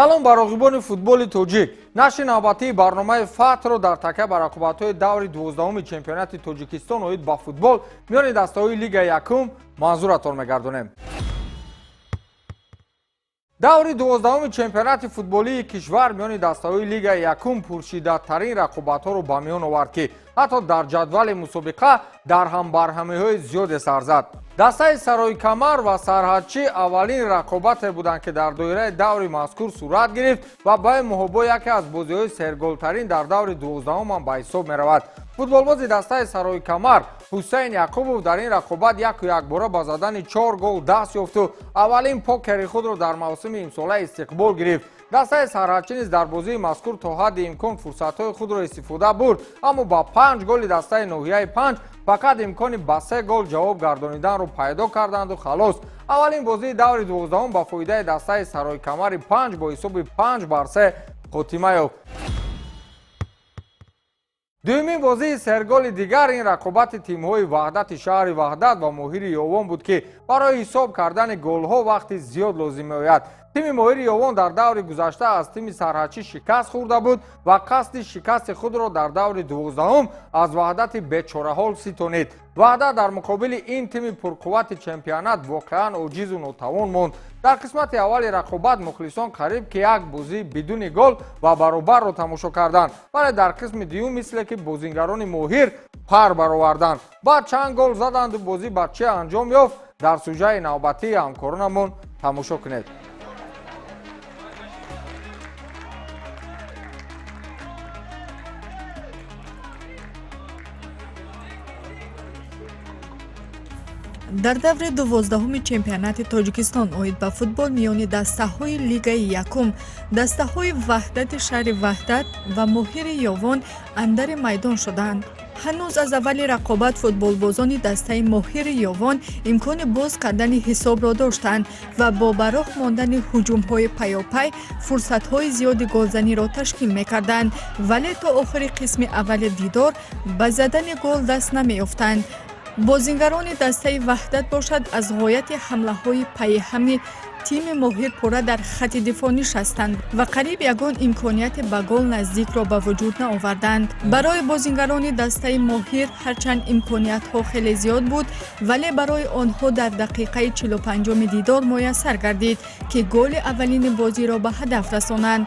салом ба роғибони футболи тоҷик. Нашри навбатии барномаи фатҳро дар такя ба рақобатҳои даври 12-уми чемпионати Тоҷикистон оид ба футбол миёни дастаҳои Лигаи Якум манзуратон мегардонем. даври 12-уми чемпионати футболии кишвар миёни дастаҳои Лигаи Якум пуршидатарин рақобатҳоро ба миён овард, ки ҳатто дар ҷадвали мусобиқа дар ҳамбарҳамиҳои зиёде сар зад. дастаи Сарои Камар ва Сарҳадчӣ аввалин рақобате буданд, ки дар доираи даври мазкур сурат гирифт ва ба муҳобо яке аз бозиҳои серголтарин дар даври 12-ум ба ҳисоб меравад. футболбози дастаи Сарои Камар Ҳусейн Яқубов дар ин рақобат якбора ба задани 4 гол даст ёфту аввалин покери худро дар мавсими имсола истиқбол гирифт. дастаи Сарҳадчӣ низ дар бозии мазкур то ҳадди имкон фурсатҳои худро истифода бурд, аммо ба 5 голи дастаи ноҳияи 5 фақат имкони ба 3 гол ҷавоб гардониданро пайдо карданду халос. аввалин бозии даври 12-ум ба фоидаи дастаи Сарои Камари 5 бо ҳисоби 5-3 хотима ёфт. дуюмин бозии серголи дигар ин рақобати тимҳои Ваҳдати шаҳри Ваҳдат ва Моҳири Ёвон буд, ки барои ҳисоб кардани голҳо вақти зиёд лозим меояд. тими Моҳири Ёвон дар даври гузашта аз тими Сарҳадчӣ шикаст хӯрда буд ва қасди шикасти худро дар даври 12-ум аз Ваҳдати бечораҳол ситонид. Ваҳдат дар муқобили ин тими пурқуввати чемпионат воқеан оҷизу нотавон монд. дар қисмати аввали рақобат мухлисон қариб ки як бозии бидуни гол ва баробарро тамошо карданд, вале дар қисми дуюм мисле ки бозингарони Моҳир пар бароварданд. баъд чанд гол заданду бозӣ ба чӣ анҷом ёфт, дар сюжаи навбатии ҳамкоронамон тамошо кунед. дар даври 12-уми чемпионати Тоҷикистон оид ба футбол миёни дастаҳои Лигаи Якум, дастаҳои Ваҳдати шаҳри Ваҳдат ва Моҳири Ёвон андари майдон шуданд. ҳанӯз аз аввали рақобат футболбозони дастаи Моҳири Ёвон имкони боз кардани ҳисобро доштанд ва бо бароҳ мондани ҳуҷумҳои паёпай фурсатҳои зиёди голзаниро ташкил мекарданд, вале то охири қисми аввали дидор ба задани гол даст намеёфтанд. бозингарони дастаи Ваҳдат бошад аз ғояти ҳамлаҳои пайҳами тими Моҳир пурра дар хатти дифоъ нишастанд ва қариб ягон имконияти ба гол наздикро ба вуҷуд наоварданд. барои бозингарони дастаи Моҳир ҳарчанд имкониятҳо хеле зиёд буд, вале барои онҳо дар дақиқаи 45-уми дидор муяссар гардид, ки голи аввалини бозиро ба ҳадаф расонанд.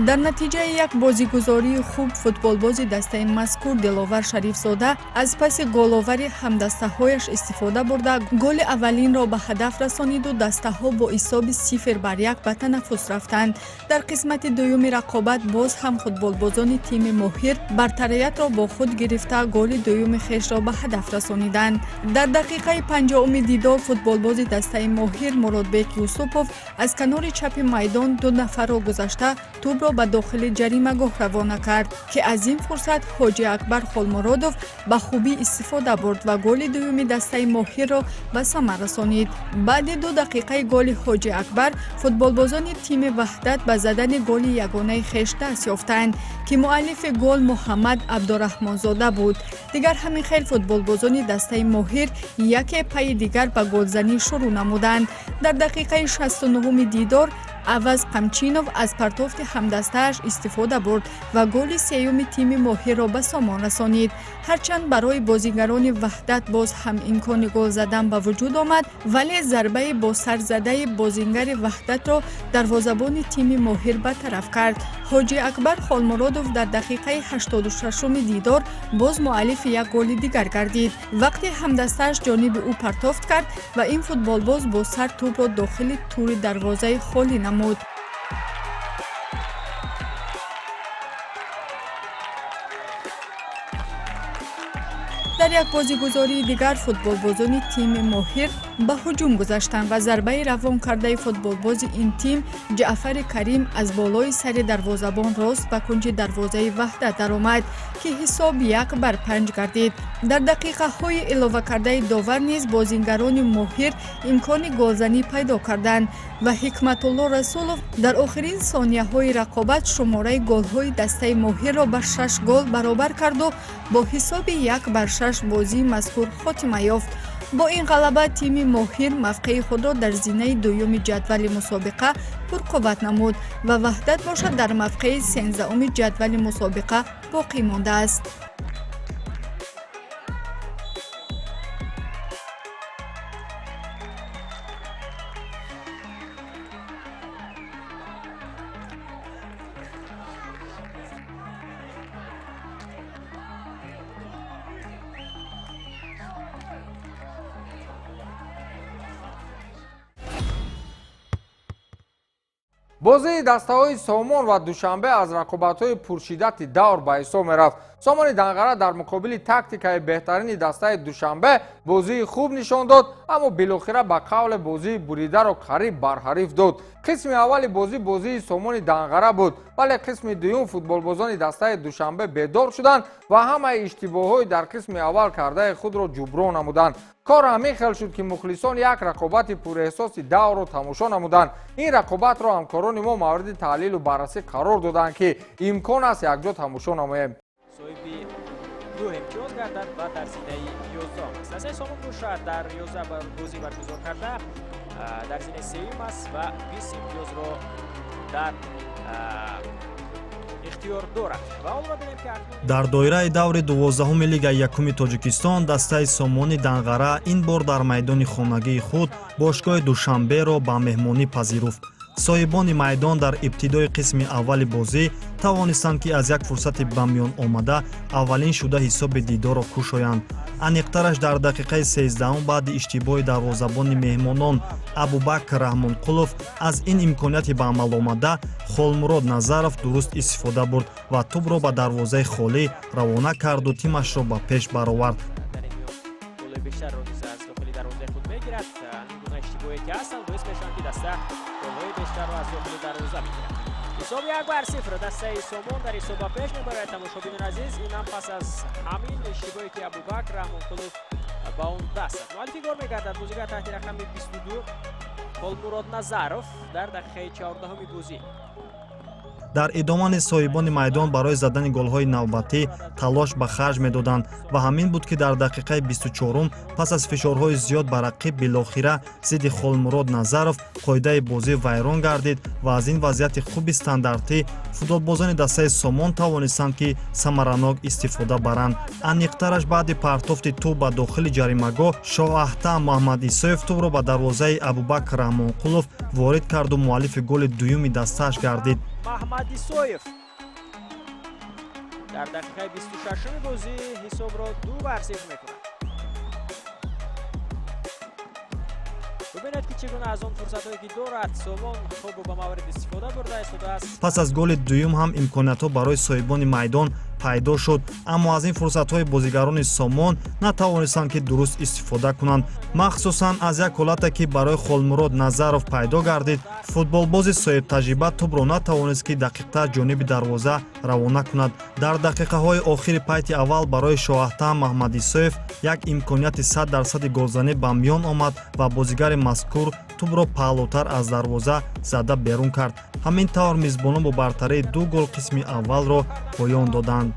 дар натиҷаи як бозигузории хуб футболбози дастаи мазкур Диловар Шарифзода аз паси головари ҳамдастаҳояш истифода бурда голи аввалинро ба ҳадаф расониду дастаҳо бо ҳисоби 0-1 ба танаффус рафтанд. дар қисмати дуюми рақобат боз ҳам футболбозони тими Моҳир бартариятро бо худ гирифта голи дуюми хешро ба ҳадаф расониданд. дар дақиқаи 50-уми дидор футболбози дастаи Моҳир Муродбек Юсупов аз канори чапи майдон 2 нафарро гузашта тӯб ба дохили ҷаримагоҳ равона кард, ки аз ин фурсат Ҳоҷи Акбар Холмуродов ба хубӣ истифода бурд ва голи дуюми дастаи Моҳирро ба самар расонид. баъди 2 дақиқаи голи Ҳоҷи Акбар футболбозони тими Ваҳдат ба задани голи ягонаи хеш даст ёфтанд, ки муаллифи гол Муҳаммад Абдураҳмонзода буд. дигар ҳамин хел футболбозони дастаи Моҳир яке пайи дигар ба голзанӣ шурӯъ намуданд. дар дақиқаи 69-уми дидор аваз Қамчинов аз партофти ҳамдастааш истифода бурд ва голи сеюми тими Моҳирро ба сомон расонид. ҳарчанд барои бозингарони Ваҳдат боз ҳам имкони гол задан ба вуҷуд омад, вале зарбаи бо сарзадаи бозингари Ваҳдатро дарвозабони тими Моҳир бартараф кард. Ҳоҷи Акбар Холмуродов дар дақиқаи 86-уми дидор боз муаллифи як голи дигар гардид, вақте ҳамдастааш ҷониби ӯ партофт кард ва ин футболбоз бо сар тӯбро дохили тури дарвозаи холӣ намуд. дар як бозигузории дигар футболбозони тими Моҳир ба ҳуҷум гузаштанд ва зарбаи равон кардаи футболбози ин тим Ҷаъфари Карим аз болои сари дарвозабон рост ба кунҷи дарвозаи Ваҳдат даромад, ки ҳисоб 1-5 гардид. дар дақиқаҳои иловакардаи довар низ бозингарони Моҳир имкони голзанӣ пайдо карданд ва Ҳикматулло Расулов дар охирин сонияҳои рақобат шумораи голҳои дастаи Моҳирро ба 6 гол баробар карду бо ҳисоби 1-6 бозии мазкур хотима ёфт. бо ин ғалаба тими моҳир мавқеи худро дар зинаи дуюми ҷадвали мусобиқа пурқувват намуд ва ваҳдат бошад дар мавқеи 13-уми ҷадвали мусобиқа боқӣ мондааст. бозии дастаҳои Сомон ва Душанбе аз рақобатҳои пуршиддати давр ба ҳисоб мерафт. Сомони Данғара дар муқобили тактикаи беҳтарини дастаи Душанбе бозии хуб нишон дод, аммо билохира ба қавле бозии буридаро қариб барҳариф дод. қисми аввали бозии Сомони Данғара буд, вале қисми дуюм футболбозони дастаи Душанбе бедор шуданд ва ҳамаи иштибоҳҳои дар қисми аввал кардаи худро ҷуброн намуданд. кор ҳамин хел шуд ки мухлисон як рақобати пуреҳсоси даврро тамошо намуданд. ин рақобатро ҳамкорони мо мавриди таҳлилу баррасӣ қарор доданд ки имкон аст якҷо тамошо намоем. соҳиби ду имтиёз гардад ва дар зинаи 11 дастаи Сомон бошад дар 11 бозӣ баргузор карда дар зинаи сеюм аст ва 20 имтиёзро дар ихтиёр дорад. ва ҳоло бинем ки дар доираи даври 12-уми Лигаи Якуми Тоҷикистон дастаи Сомони Данғара ин бор дар майдони хонагии худ бошгоҳи Душанберо ба меҳмонӣ пазируфт. соҳибони майдон дар ибтидои қисми аввали бозӣ тавонистанд ки аз як фурсати ба миён омада аввалин шуда ҳисоби дидорро кушоянд. аниқтараш дар дақиқаи 13 баъди иштибоҳи дарвозабони меҳмонон Абубакр Раҳмонқулов аз ин имконияти ба амал омада Холмурод Назаров дуруст истифода бурд ва тӯбро ба дарвозаи холӣ равона карду тимашро ба пеш баровард. ҳисоби 1-0 дастаи Сомон дар ҳисоба пеш мебарад. тамошобинон азиз, инам пас аз ҳамин иштибоҳе ки Абубакр Раҳмонқулов ба он даст зад. муаллифи гор мегардад бозигар таҳти рақами 22 Холмурод Назаров дар дақиқаи 14-уми бозӣ. дар идома низ соҳибони майдон барои задани голҳои навбатӣ талош ба харҷ медоданд ва ҳамин буд ки дар дақиқаи 24 пас аз фишорҳои зиёд ба рақиб билохира зидди Холмурод Назаров қоидаи бозӣ вайрон гардид ва аз ин вазъияти хуби стандартӣ футболбозони дастаи Сомон тавонистанд ки самаранок истифода баранд. аниқтараш баъди партофти тӯб ба дохили ҷаримагоҳ Шоҳаҳтам Муҳаммадисоев тӯбро ба дарвозаи Абубакр Раҳмонқулов ворид карду муаллифи голи дуюми дастааш гардид. Маҳмадисоев дар дақиқаи 26-уми бозӣ ҳисобро 2-0 мекунад. бубинед ки чӣ гуна аз он фурсатҳое ки дорад Сомон хуб ба маврид истифода бурда истодааст. пас аз голи дуюм ҳам имкониятҳо барои соҳибони майдон пайдо шуд, аммо аз ин фурсатҳои бозигарони Сомон натавонистанд ки дуруст истифода кунанд. махсусан аз як ҳолате ки барои Холмурод Назаров пайдо гардид, футболбози соҳибтаҷриба тӯбро натавонист ки дақиқтар ҷониби дарвоза равона кунад. дар дақиқаҳои охири пайти аввал барои Шоҳаҳтам Маҳмадисоев як имконияти 100% голзанӣ ба миён омад ва бозигари мазкур тӯбро паҳлӯтар аз дарвоза зада берун кард. ҳамин тавр мизбонон бо бартарии 2 гол қисми аввалро поён доданд.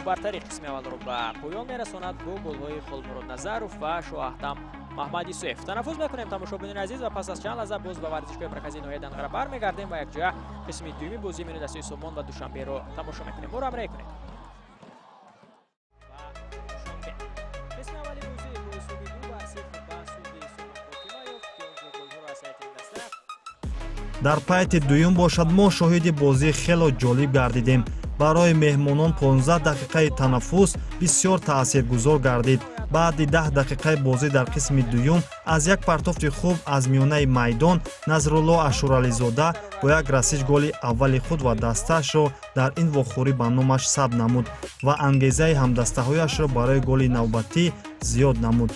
бартари қисми аввалро ба поён мерасонад бо голҳои Холмурод Назаров ва Шоҳаҳтам Маҳмадисоев. танаффус мекунем тамошобинон азиз ва пас аз чанд лаҳза боз ба варзишгоҳи марказии ноҳияи Данғара бармегардем ва якҷоя қисми дуюми бозии миёни дастаи Сомон ва Душанберо тамошо мекунем. моро ҳамроҳӣ кунед. дар пайти дуюм бошад мо шоҳиди бозии хело ҷолиб гардидем. барои меҳмонон 15 дақиқаи танаффус бисёр таъсиргузор гардид. баъди 10 дақиқаи бозӣ дар қисми дуюм аз як партофти хуб аз миёнаи майдон Назрулло Ашурализода бо як расиш голи аввали худ ва дастаашро дар ин вохӯрӣ ба номаш сабт намуд ва ангезаи ҳамдастаҳояшро барои голи навбатӣ зиёд намуд.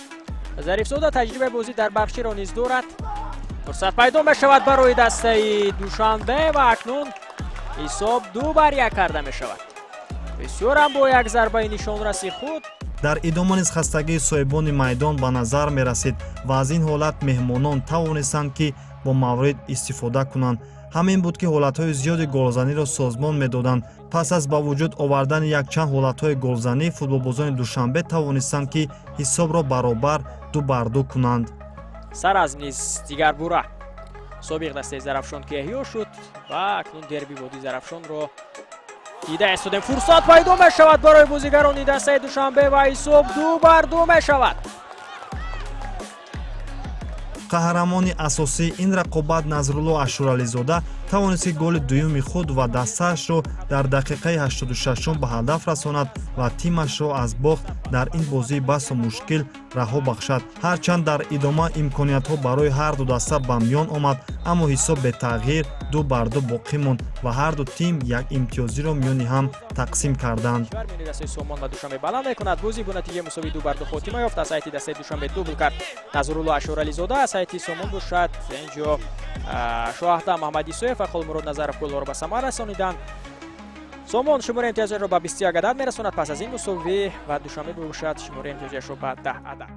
зарифзода таҷрибаи бозӣ дар бахширо низ дорад. фурсат пайдо мешавад барои дастаи Душанбе ва акнун ҳисоб 2-1 карда мешавад. бисёрам бо як зарбаи нишонраси худ. дар идома низ хастагии соҳибони майдон ба назар мерасид ва аз ин ҳолат меҳмонон тавонистанд ки бо маврид истифода кунанд. ҳамин буд ки ҳолатҳои зиёди голзаниро созмон медоданд. пас аз ба вуҷуд овардани якчанд ҳолатҳои голзанӣ, футболбозони Душанбе тавонистанд ки ҳисобро баробар 2-2 кунанд. сар аз низ дигарбура собиқ дастаи Зарафшон ки эҳё шуд ва акнун дерби води Зарафшонро дида истодем. Фурсат пайдо мешавад барои бозигарони дастаи Душанбе ва ҳисоб 2-2 мешавад. қаҳрамони асосии ин рақобат Назрулло Ашурализода тавонист ки голи дуюми худ ва дастаашро дар дақиқаи 86 ба ҳадаф расонад ва тимашро аз бохт дар ин бозии басу мушкил раҳо бахшад. ҳарчанд дар идома имкониятҳо барои ҳарду даста ба миён омад, аммо ҳисоб бетағйир 2-2 боқӣ монд ва ҳарду тим як имтиёзиро миёни ҳам тақсим карданд. миёни дастаи Сомон ва Душанбе баланд мекунад. бози бо натиҷаи мусови 2-2 хотима ёфт. аз сайти дастаи Душанбе дубл кард Назрулло Ашурализода, аз сайти Сомон бошад инҷо Шоҳаҳдам Маҳмадисоев ва Холмурод Назаров голҳоро ба самар расониданд. Сомон шумораи имтиёзиро ба 21 адад мерасонад. пас аз ин мусови ва Душанбе бошад шумораи имтиёзиашро ба 10 адад.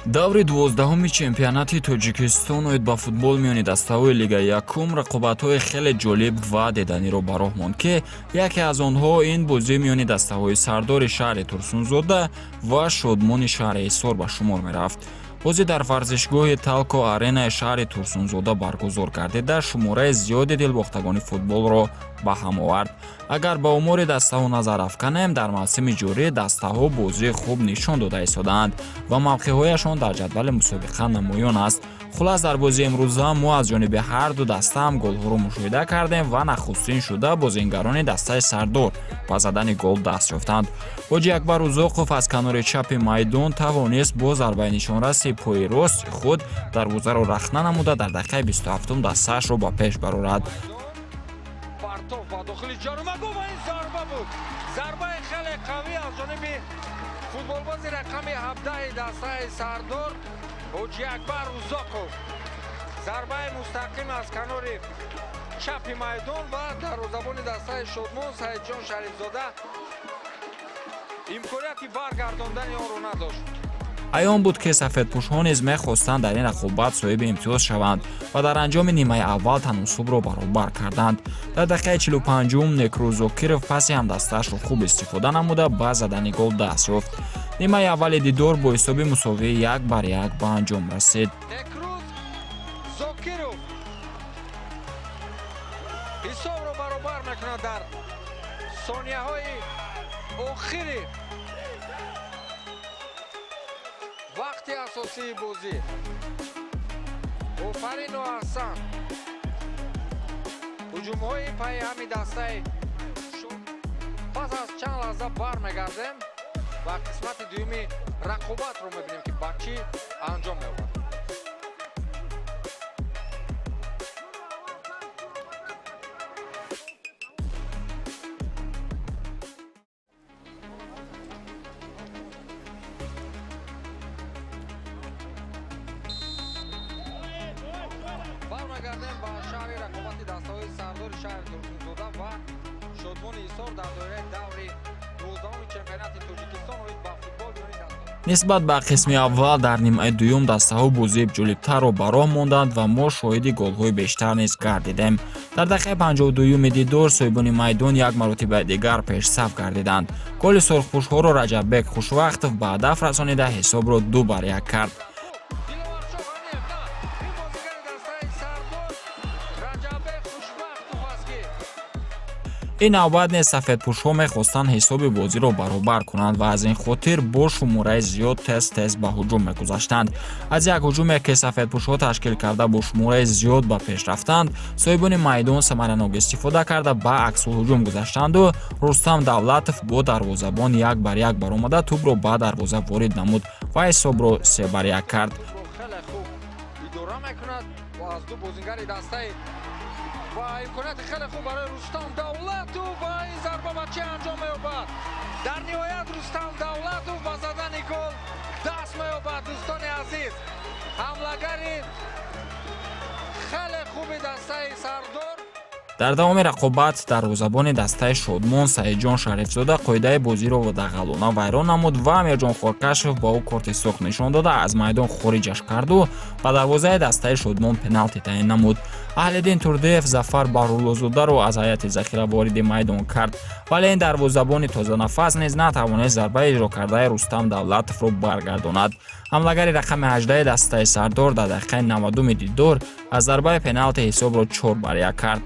даври 12-уми чемпионати Тоҷикистон оид ба футбол миёни дастаҳои Лигаи Якум рақобатҳои хеле ҷолиб ва деданиро ба роҳ монд ки яке аз онҳо ин бозӣ миёни дастаҳои Сардори шаҳри Турсунзода ва Шодмони шаҳри Ҳисор ба шумор мерафт. бозӣ дар варзишгоҳи Талко Аренаи шаҳри Турсунзода баргузор гардида шумораи зиёди дилбохтагони футболро ба ҳам овард. агар ба умури дастаҳо назар афканем, дар мавсими ҷорӣ дастаҳо бозии хуб нишон дода истодаанд ва мавқеъҳояшон дар ҷадвали мусобиқа намоён аст. хулас дар бозии имрӯза мо аз ҷониби ҳарду дастаам голҳоро мушоҳида кардем ва нахустин шуда бозингарони дастаи Сардор ба задани гол даст ёфтанд. ҳоҷи Акбар Узоқов аз канори чапи майдон тавонист бо зарбаи нишонраси пои рости худ дарвозаро рахна намуда дар дақиқаи 27 дастаашро ба пеш барорад. зарбаи хеле қавӣ аз ҷониби футболбози рақами 17 дастаи Сардор ҳоҷи Акбар Узоқов. зарбаи мустақим аз канори чапи майдон ва дарвозабони дастаи Шодмон Саидҷон Шарифзода имконияти баргардондани онро надошт. аён буд ки сафедпӯшҳо низ мехостанд дар ин рақобат соҳиби имтиёз шаванд ва дар анҷоми нимаи аввал таносубро баробар карданд. дар дақиқаи 45 Некру Зокиров паси ҳамдастаашро хуб истифода намуда ба задани гол даст ёфт. нимаи аввали дидор бо ҳисоби мусовии 1-1 ба анҷом расид. Некруз Зокиров ҳисобро баробар мекунад дар сонияҳои охири вақти асосии бозӣ. офарину аҳсан ҳуҷумҳои пайи ҳами дастаи пас аз чанд лаҳза бармегардем ва қисмати дуюми рақобатро мебинем ки ба чӣ анҷом меёбад. бармегардем ба шаҳри рақобати дастаҳои Сардори шаҳри Турсунзода ва Шодмони Ҳисор дар доираи даври 12-уми чемпионати Тоҷикистон оид ба футбол миёни дастаҳо. нисбат ба қисми аввал дар нимаи дуюм дастаҳо бозии ҷолибтарро ба роҳ монданд ва мо шоҳиди голҳои бештар низ гардидем. дар дақиқаи 52 дидор соҳибони майдон як маротибаи дигар пешсаф гардиданд. голи сурхпӯшҳоро Раҷаббек Хушвақтов ба ҳадаф расонида ҳисобро 2-1 кард. ин навбат нест сафедпӯшҳо мехостанд ҳисоби бозиро баробар кунанд ва аз ин хотир бо шумораи зиёд тез ба ҳуҷум мегузаштанд. аз як ҳуҷуме ки сафедпӯшҳо ташкил карда бо шумораи зиёд ба пеш рафтанд, соҳибони майдон самаранок истифода карда ба аксулҳуҷум гузаштанду Рустам Давлатов бо дарвозабон 1-1 баромада тӯбро ба дарвоза ворид намуд ва ҳисобро 3-1 кард. ва имконияти хеле хуб барои Рустам Давлатов ва ин зарба ба чӣ анҷом меёбад. дар ниҳоят Рустам Давлатов ба задани гол даст меёбад дӯстони азиз ҳамлагари хеле хуби дастаи сардор. дар давоми рақобат дарвозабони дастаи шодмон саидҷон шарифзода қоидаи бозиро водағалона вайрон намуд ва амирҷон хоркашев ба ӯ корти сух нишон дода аз майдон хориҷаш карду ба дарвозаи дастаи шодмон пеналти таъин намуд. аҳлиддин турдиев зафар баҳруллозодаро аз ҳайати захира вориди майдон кард, вале ин дарвозабони тозанафас низ натавонист зарбаи иҷрокардаи рустам давлатовро баргардонад. ҳамлагари рақами 18 дастаи сардор дар дақиқаи 90 дидор аз зарбаи пеналти ҳисобро 4-1 кард.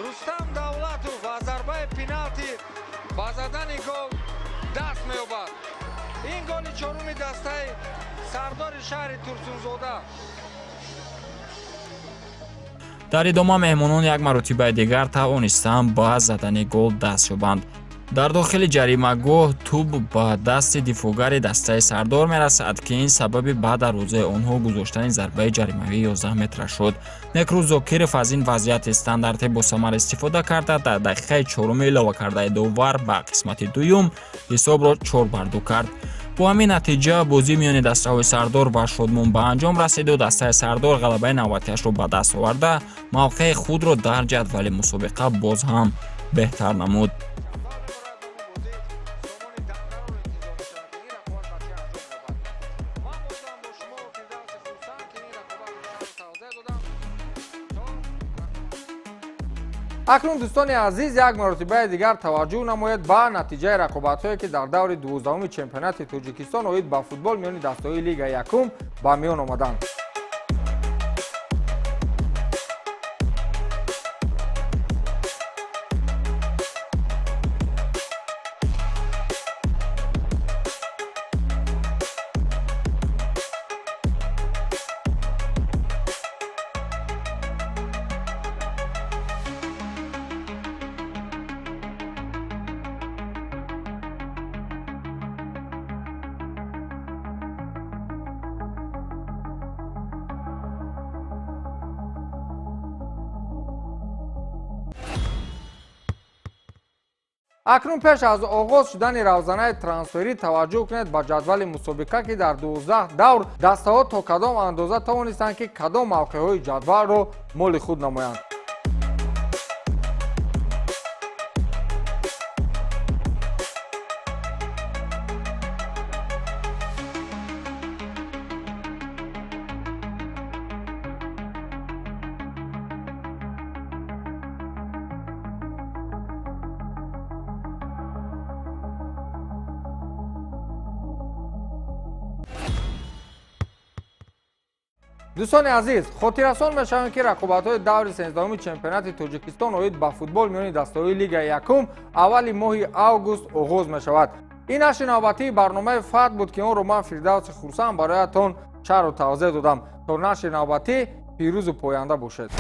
рустам давлатов аз зарбаи пеналти ба задани гол даст меёбад. ин голи чоруми дастаи сардори шаҳри турсунзода. дар идома меҳмонон як маротибаи дигар тавонистанд ба задани гол даст ёбанд. дар дохили ҷаримагоҳ тӯб ба дасти дифоъгари дастаи сардор мерасад ки ин сабаби ба дарвозаи онҳо гузоштани зарбаи ҷаримавии 11 метра шуд. некрӯз зокиров аз ин вазъияти стандарти босамар истифода карда дар дақиқаи 4 илова кардаи довар ба қисмати дуюм ҳисобро 4-2 кард. бо ҳамин натиҷа бозӣ миёни дастаҳои сардор ва шодмон ба анҷом расиду дастаи сардор ғалабаи навбатиашро ба даст оварда мавқеи худро дар ҷадвали мусобиқа боз ҳам беҳтар намуд. акнун дӯстони азиз як маротибаи дигар таваҷҷӯҳ намоед ба натиҷаи рақобатҳое ки дар даври 12-уми чемпионати тоҷикистон оид ба футбол миёни дастаҳои лигаи якум ба миён омаданд. акнун пеш аз оғоз шудани равзанаи трансферӣ таваҷҷӯҳ кунед ба ҷадвали мусобиқа ки дар 12 давр дастаҳо то кадом андоза тавонистанд ки кадом мавқеъҳои ҷадвалро моли худ намоянд. дӯстони азиз, хотиррасон мешавем ки рақобатҳои даври 13-уми чемпионати тоҷикистон оид ба футбол миёни дастаҳои лигаи якум аввали моҳи август оғоз мешавад. ин нашри навбатии барномаи фатҳ буд ки онро ман фирдавси хурсанд бароятон шарҳу тавзеҳ додам. то нашри навбатӣ пирӯзу поянда бошед.